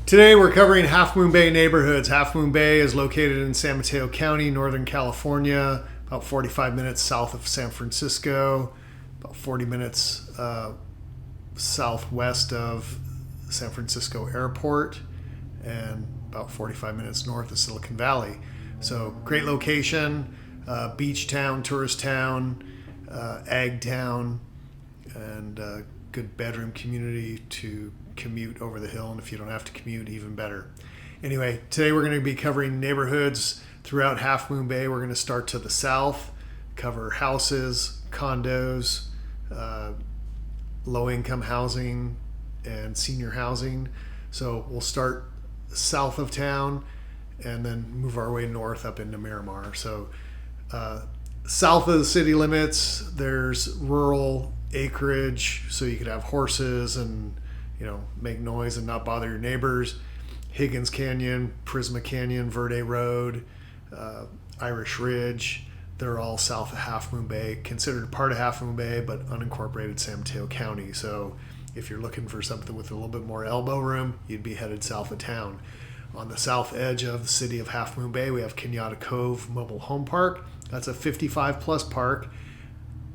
Today we're covering Half Moon Bay neighborhoods. Half Moon Bay is located in San Mateo County, Northern California, about 45 minutes south of San Francisco, about 40 minutes southwest of San Francisco Airport, and about 45 minutes north of Silicon Valley. So great location, beach town, tourist town, ag town, and good bedroom community to commute over the hill, and if you don't have to commute, even better. Anyway, today we're going to be covering neighborhoods throughout Half Moon Bay. We're going to start to the south, cover houses, condos, low-income housing, and senior housing. So we'll start south of town and then move our way north up into Miramar. So south of the city limits, there's rural acreage, so you could have horses and make noise and not bother your neighbors. Higgins Canyon, Prisma Canyon, Verde Road, Irish Ridge, they're all south of Half Moon Bay, considered part of Half Moon Bay, but unincorporated San Mateo County. So if you're looking for something with a little bit more elbow room, you'd be headed south of town. On the south edge of the city of Half Moon Bay, we have Kenyatta Cove Mobile Home Park. That's a 55 plus park.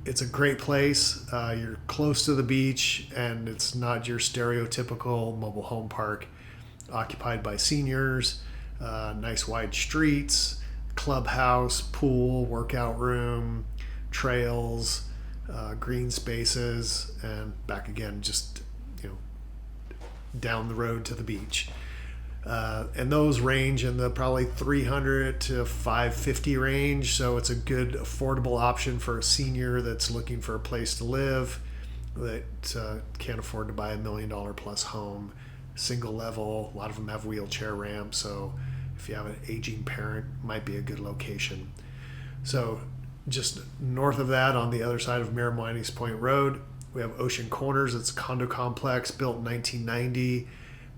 It's a great place. You're close to the beach, and it's not your stereotypical mobile home park. Occupied by seniors, nice wide streets, clubhouse, pool, workout room, trails, green spaces, and back again, just down the road to the beach. And those range in the probably 300 to 550 range. So it's a good affordable option for a senior that's looking for a place to live, that can't afford to buy $1 million plus home, single level. A lot of them have wheelchair ramps. So if you have an aging parent, might be a good location. So just north of that, on the other side of Miraminis Point Road, we have Ocean Corners. It's a condo complex built in 1990.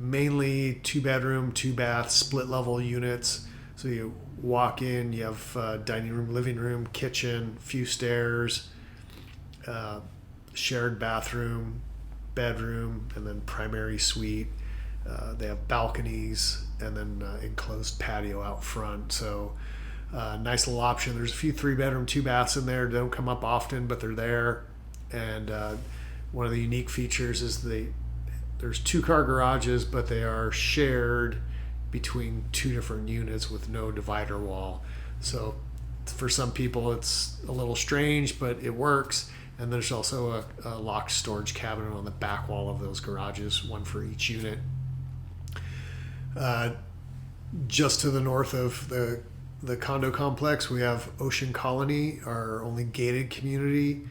Mainly 2-bedroom, 2-bath, split-level units. So you walk in, you have dining room, living room, kitchen, few stairs, shared bathroom, bedroom, and then primary suite. They have balconies and then enclosed patio out front. So nice little option. There's a few 3-bedroom, 2-baths in there. They don't come up often, but they're there. And one of the unique features is there's 2-car garages, but they are shared between 2 different units with no divider wall. So for some people, it's a little strange, but it works. And there's also a locked storage cabinet on the back wall of those garages, one for each unit. Just to the north of the condo complex, we have Ocean Colony, our only gated community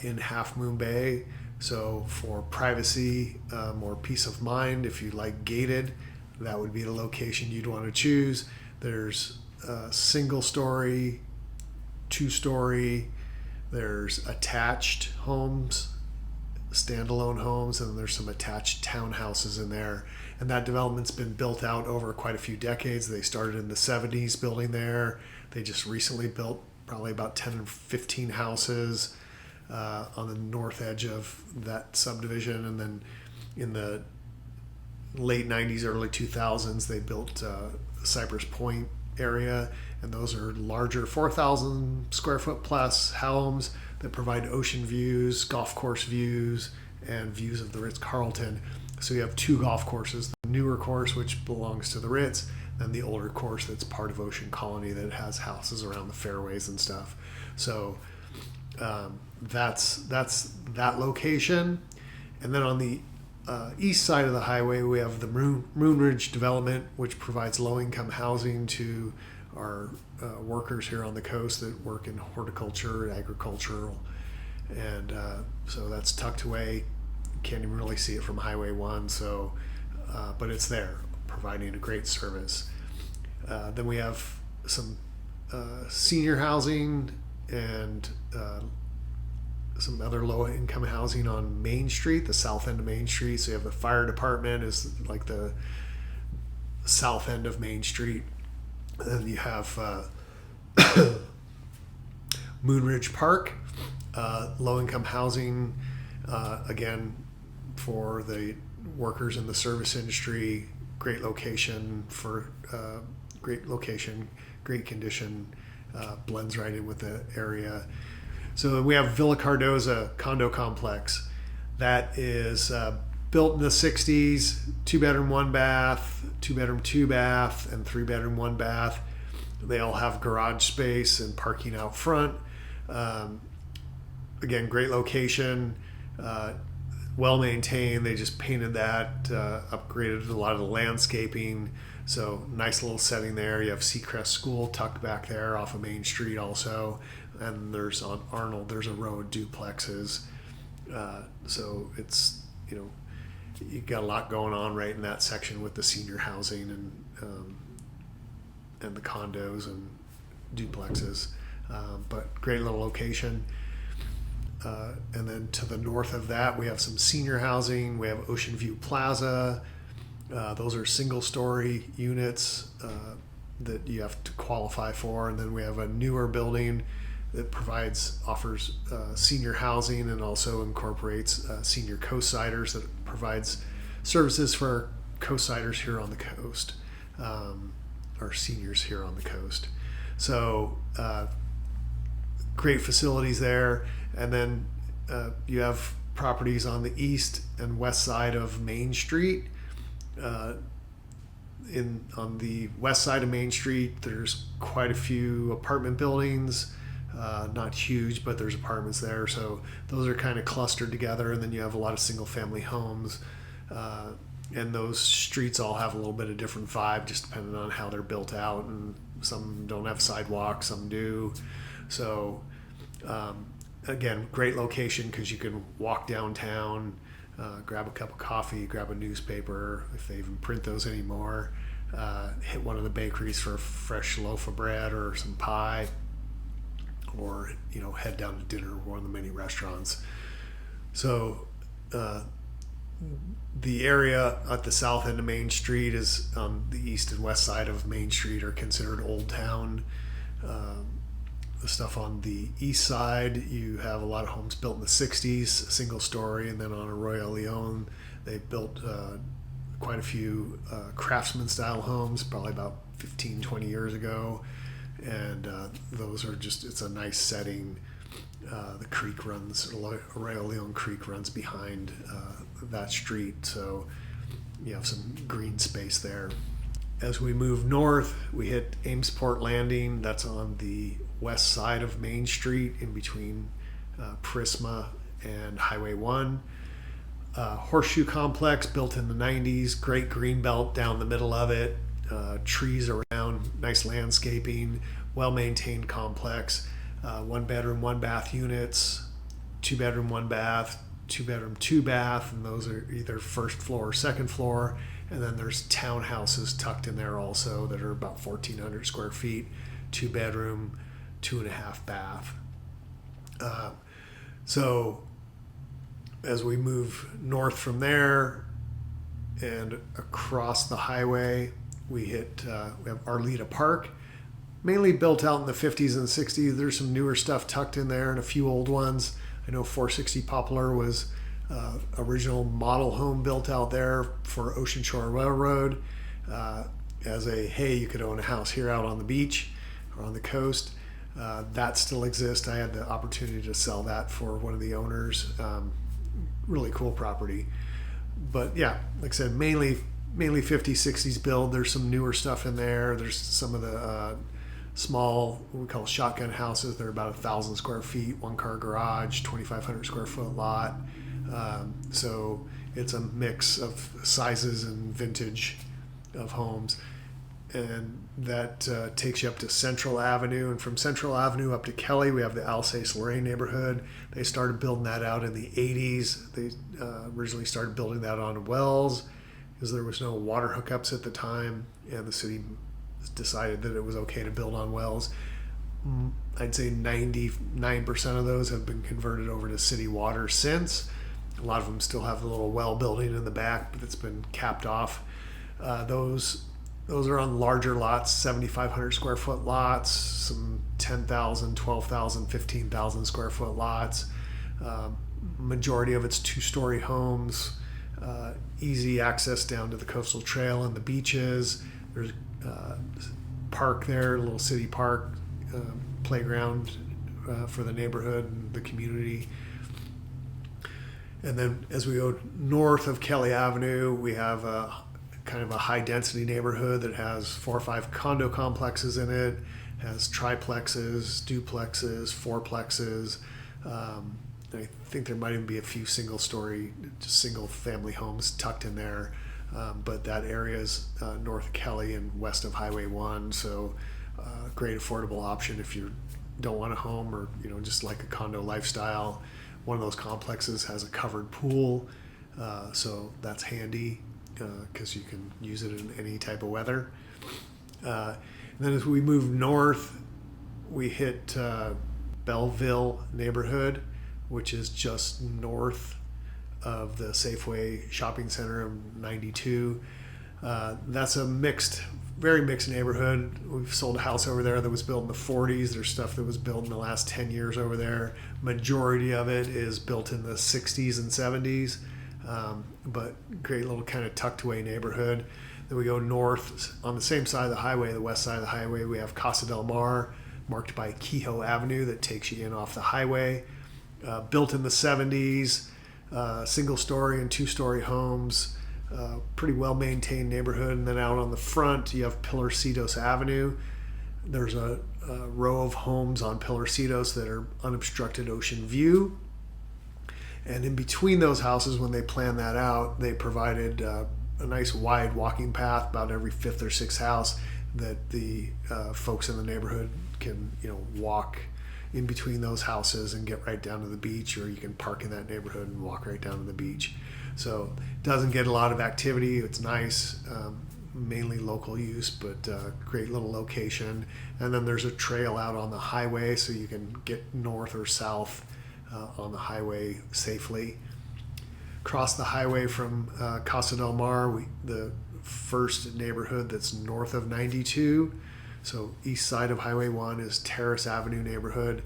in Half Moon Bay. So for privacy, more peace of mind, if you like gated, that would be the location you'd want to choose. There's single story, 2-story, there's attached homes, standalone homes, and there's some attached townhouses in there. And that development's been built out over quite a few decades. They started in the 70s building there. They just recently built probably about 10 or 15 houses on the north edge of that subdivision. And then in the late 90s, early 2000s, they built Cypress Point area, and those are larger 4,000 square foot plus homes that provide ocean views, golf course views, and views of the Ritz-Carlton. So you have 2 golf courses, the newer course, which belongs to the Ritz, and the older course that's part of Ocean Colony that has houses around the fairways and stuff. So that's that location. And then on the east side of the highway, we have the Moonridge development, which provides low-income housing to our workers here on the coast that work in horticulture, agricultural, and so that's tucked away. You can't even really see it from Highway 1, so but it's there, providing a great service. Then we have some senior housing and some other low-income housing on Main Street, the south end of Main Street. So you have the fire department is like the south end of Main Street. And then you have Moonridge Park, low-income housing, again, for the workers in the service industry, great location for great condition, blends right in with the area. So we have Villa Cardoza condo complex that is built in the 60s, 2-bedroom, 1-bath, 2-bedroom, 2-bath, and 3-bedroom, 1-bath. They all have garage space and parking out front. Again, great location, well maintained. They just painted that, upgraded a lot of the landscaping. So nice little setting there. You have Seacrest School tucked back there off of Main Street also. And there's on Arnold, there's a row of duplexes. So it's, you got a lot going on right in that section with the senior housing and the condos and duplexes. But great little location. And then to the north of that, we have some senior housing. We have Ocean View Plaza. Those are single-story units that you have to qualify for. And then we have a newer building that offers senior housing and also incorporates senior coastsiders that provides services for coastsiders here on the coast, or seniors here on the coast. So great facilities there. And then you have properties on the east and west side of Main Street. On the west side of Main Street, there's quite a few apartment buildings. Not huge, but there's apartments there. So those are kind of clustered together. And then you have a lot of single family homes. And those streets all have a little bit of different vibe, just depending on how they're built out. And some don't have sidewalks, some do. So again, great location because you can walk downtown, grab a cup of coffee, grab a newspaper, if they even print those anymore, hit one of the bakeries for a fresh loaf of bread or some pie, or head down to dinner at one of the many restaurants. So the area at the south end of Main Street is on the east and west side of Main Street are considered Old Town. The stuff on the east side, you have a lot of homes built in the 60s, single story, and then on Arroyo Leon, they built quite a few craftsman style homes, probably about 15, 20 years ago. And those are it's a nice setting. The creek Arroyo Leon Creek runs behind that street, so you have some green space there. As we move north, we hit Amesport Landing. That's on the west side of Main Street in between Prisma and Highway 1. Horseshoe Complex, built in the 90s, great green belt down the middle of it, trees around, nice landscaping, well-maintained complex, 1-bedroom, 1-bath units, 2-bedroom, 1-bath, 2-bedroom, 2-bath, and those are either first floor or second floor. And then there's townhouses tucked in there also that are about 1,400 square feet, 2-bedroom, 2.5 bath. So as we move north from there and across the highway, we have Arleta Park, mainly built out in the 50s and 60s. There's some newer stuff tucked in there and a few old ones. I know 460 Poplar was original model home built out there for Ocean Shore Railroad as you could own a house here out on the beach or on the coast. That still exists. I had the opportunity to sell that for one of the owners. Really cool property. But yeah, like I said, mainly 50s, 60s build. There's some newer stuff in there. There's some of the small, what we call shotgun houses. They're about 1,000 square feet, 1-car garage, 2,500 square foot lot. So it's a mix of sizes and vintage of homes. And that takes you up to Central Avenue. And from Central Avenue up to Kelly, we have the Alsace-Lorraine neighborhood. They started building that out in the 80s. They originally started building that on wells because there was no water hookups at the time, and the city decided that it was okay to build on wells. I'd say 99% of those have been converted over to city water since. A lot of them still have a little well building in the back, but it's been capped off. Those are on larger lots, 7,500 square foot lots, some 10,000, 12,000, 15,000 square foot lots. Majority of it's 2-story homes. easy access down to the coastal trail and the beaches. There's park there, a little city park, playground for the neighborhood and the community. And then as we go north of Kelly Avenue, we have a kind of a high density neighborhood that has 4 or 5 condo complexes in it, has triplexes, duplexes, fourplexes. I think there might even be a few single family homes tucked in there. But that area is north of Kelly and west of Highway 1. So great affordable option if you don't want a home or, just like a condo lifestyle. One of those complexes has a covered pool. So that's handy because you can use it in any type of weather. And then as we move north, we hit Belleville neighborhood, which is just north of the Safeway shopping center of 92. That's a very mixed neighborhood. We've sold a house over there that was built in the 40s. There's stuff that was built in the last 10 years over there. Majority of it is built in the 60s and 70s, but great little kind of tucked away neighborhood. Then we go north on the same side of the highway, the west side of the highway, we have Casa del Mar, marked by Kehoe Avenue that takes you in off the highway. Built in the 70s, single story and 2-story homes, pretty well maintained neighborhood. And then out on the front, you have Pilarcitos Avenue. There's a row of homes on Pilarcitos that are unobstructed ocean view. And in between those houses, when they planned that out, they provided a nice wide walking path about every 5th or 6th house that the folks in the neighborhood can, walk in between those houses and get right down to the beach, or you can park in that neighborhood and walk right down to the beach. So it doesn't get a lot of activity. It's nice, mainly local use, but great little location. And then there's a trail out on the highway, so you can get north or south on the highway safely. Across the highway from Casa del Mar, the first neighborhood that's north of 92. So east side of Highway 1 is Terrace Avenue neighborhood.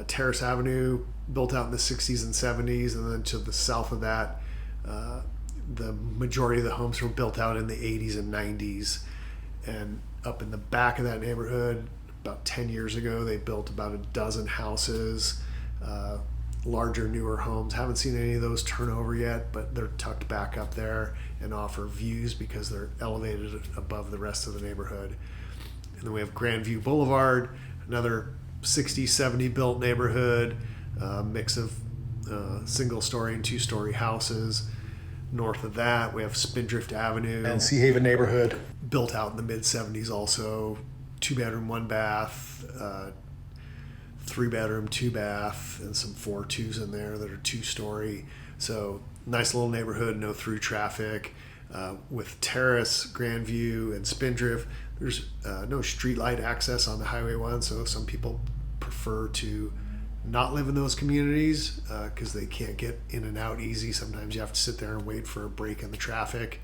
Terrace Avenue, built out in the 60s and 70s, and then to the south of that, the majority of the homes were built out in the 80s and 90s. And up in the back of that neighborhood, about 10 years ago, they built about a dozen houses, larger, newer homes. Haven't seen any of those turn over yet, but they're tucked back up there and offer views because they're elevated above the rest of the neighborhood. And then we have Grandview Boulevard, another 60, 70 built neighborhood, mix of single story and 2-story houses. North of that, we have Spindrift Avenue and Sea Haven neighborhood, built out in the mid 70s also. 2-bedroom, 1-bath, 3-bedroom, 2-bath, and some 4.2s in there that are 2-story. So nice little neighborhood, no through traffic. With Terrace, Grandview, and Spindrift, there's no street light access on the Highway 1, so some people prefer to not live in those communities because they can't get in and out easy. Sometimes you have to sit there and wait for a break in the traffic.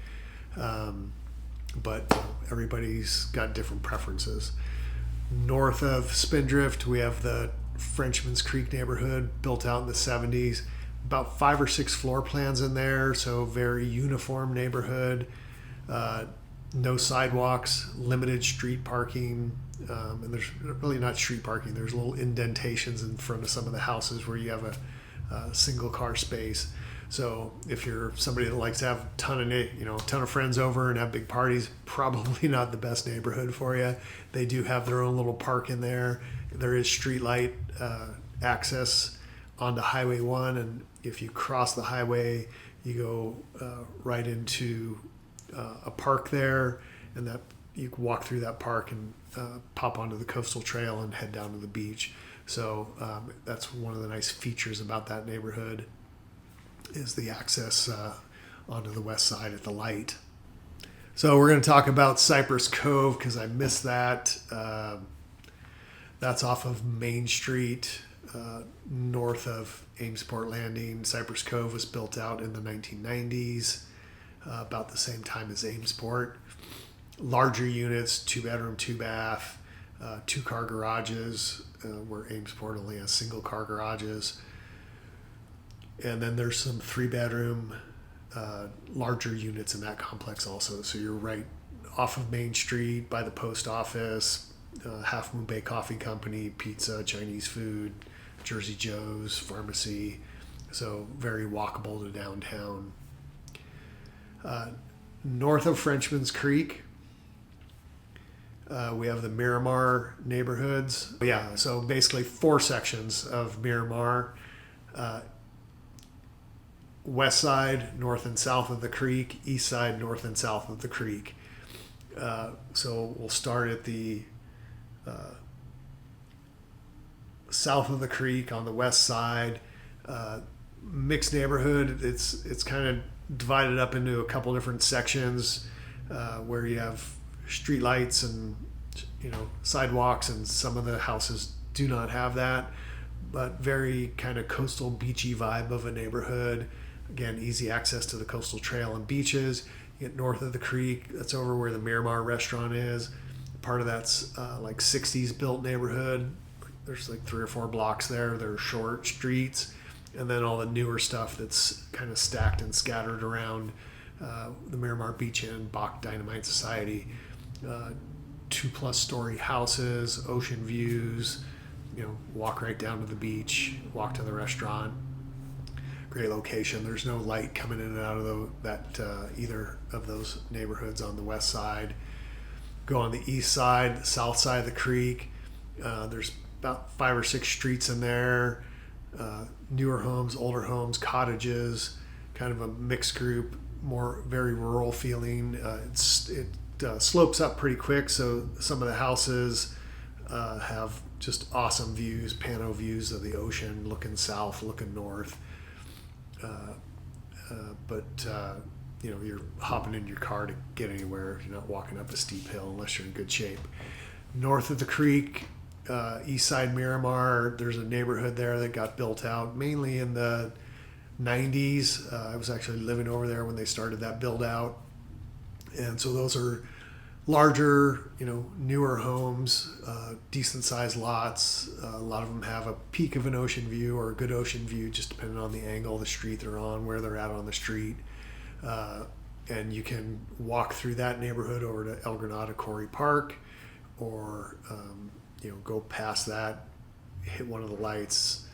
But everybody's got different preferences. North of Spindrift, we have the Frenchman's Creek neighborhood, built out in the 70s. About 5 or 6 floor plans in there, so very uniform neighborhood. No sidewalks, limited street parking, and there's really not street parking. There's little indentations in front of some of the houses where you have a single car space. So if you're somebody that likes to have a ton of friends over and have big parties, probably not the best neighborhood for you. They do have their own little park in there. There is street light access onto Highway 1, and if you cross the highway, you go right into a park there, and that you can walk through that park and pop onto the coastal trail and head down to the beach. So that's one of the nice features about that neighborhood, is the access onto the west side at the light. So we're going to talk about Cypress Cove because I missed that. That's off of Main Street, north of Amesport Landing. Cypress Cove was built out in the 1990s, about the same time as Amesport. Larger units, 2-bedroom, 2-bath, 2-car garages, where Amesport only has single-car garages. And then there's some 3-bedroom, larger units in that complex also. So you're right off of Main Street by the post office, Half Moon Bay Coffee Company, pizza, Chinese food, Jersey Joe's, pharmacy. So very walkable to downtown. North of Frenchman's Creek, we have the Miramar neighborhoods. Yeah, so basically 4 sections of Miramar. West side, north and south of the creek. East side, north and south of the creek. So we'll start at the south of the creek on the west side. Mixed neighborhood. It's kind of divided up into a couple different sections where you have street lights and sidewalks, and some of the houses do not have that, but very kind of coastal beachy vibe of a neighborhood. Again, easy access to the coastal trail and beaches. You get north of the creek, that's over where the Miramar restaurant is. Part of that's like 60s built neighborhood. There's like 3 or 4 blocks there. They're short streets, and then all the newer stuff that's kind of stacked and scattered around the Miramar Beach Inn, Bach Dynamite Society. 2+ story houses, ocean views, walk right down to the beach, walk to the restaurant. Great location. There's no light coming in and out of either of those neighborhoods on the west side. Go on the east side, south side of the creek. There's about 5 or 6 streets in there. Newer homes, older homes, cottages, kind of a mixed group, more very rural feeling. It slopes up pretty quick, so some of the houses have just awesome views, pano views of the ocean, looking south, looking north. But you're hopping in your car to get anywhere. You're not walking up a steep hill unless you're in good shape. North of the creek, east side Miramar, there's a neighborhood there that got built out mainly in the 90s. I was actually living over there when they started that build out. And so those are larger, newer homes, decent sized lots. A lot of them have a peak of an ocean view or a good ocean view, just depending on the angle of the street they're on, where they're at on the street. And you can walk through that neighborhood over to El Granada Quarry Park, or go past that, hit one of the lights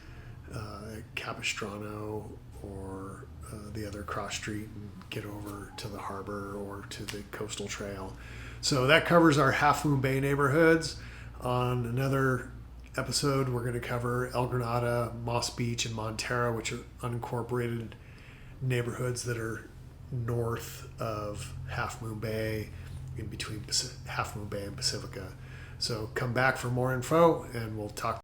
at Capistrano or the other cross street, and get over to the harbor or to the coastal trail. So that covers our Half Moon Bay neighborhoods. On another episode, we're going to cover El Granada, Moss Beach, and Montero, which are unincorporated neighborhoods that are north of Half Moon Bay, in between Half Moon Bay and Pacifica. So come back for more info, and we'll talk